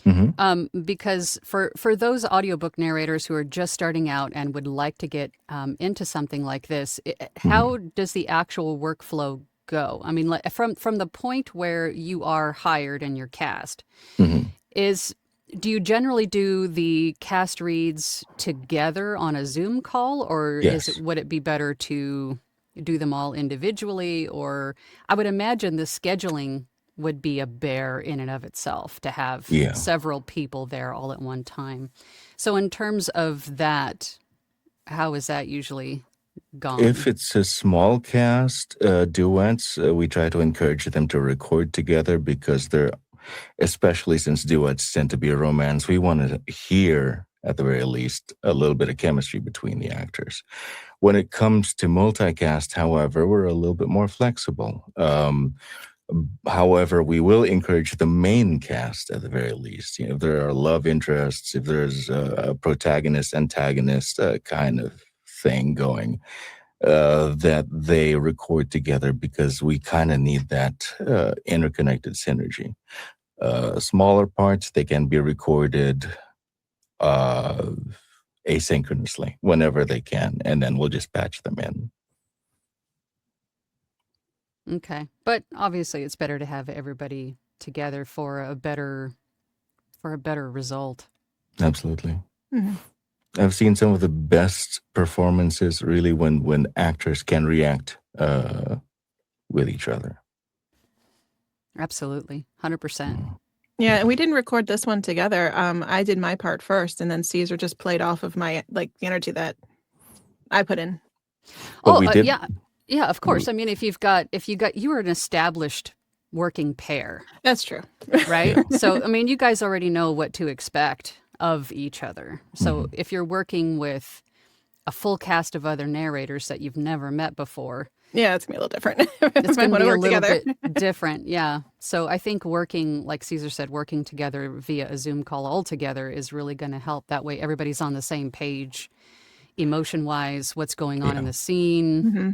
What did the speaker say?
Hmm. Because for those audiobook narrators who are just starting out and would like to get into something like this, how Hmm. does the actual workflow go? I mean, like, from the point where you are hired and you're cast, Hmm. is do you generally do the cast reads together on a Zoom call, or Yes. would it be better to do them all individually? Or I would imagine the scheduling would be a bear in and of itself to have Yeah. several people there all at one time. So in terms of that, how is that usually If gone? it's a small cast, duets, we try to encourage them to record together because they're, especially since duets tend to be a romance, we want to hear, at the very least, a little bit of chemistry between the actors. When it comes to multicast, however, we're a little bit more flexible. However, we will encourage the main cast at the very least. If there are love interests, if there's a protagonist antagonist kind of thing going, that they record together because we kind of need that interconnected synergy. Smaller parts, they can be recorded uh, asynchronously whenever they can, and then we'll just patch them in. Okay. But obviously it's better to have everybody together for a better result. Absolutely. Mhm. I've seen some of the best performances really when actors can react with each other. Absolutely. 100%. Mm. Yeah, and Yeah. we didn't record this one together. I did my part first, and then Caesar just played off of my the energy that I put in. But Oh, we did. yeah. Yeah, of course. I mean, you were an established working pair, That's true. right? Yeah. So, I mean, you guys already know what to expect of each other. So, Hmm. if you're working with a full cast of other narrators that you've never met before, Yeah, it's gonna be a little different. it's We going to want to be a work little together. bit different. Yeah. So, I think working, like Caesar said, working together via a Zoom call all together is really going to help. That way, everybody's on the same page, emotion wise, what's going on in Yeah. the scene. Hmm.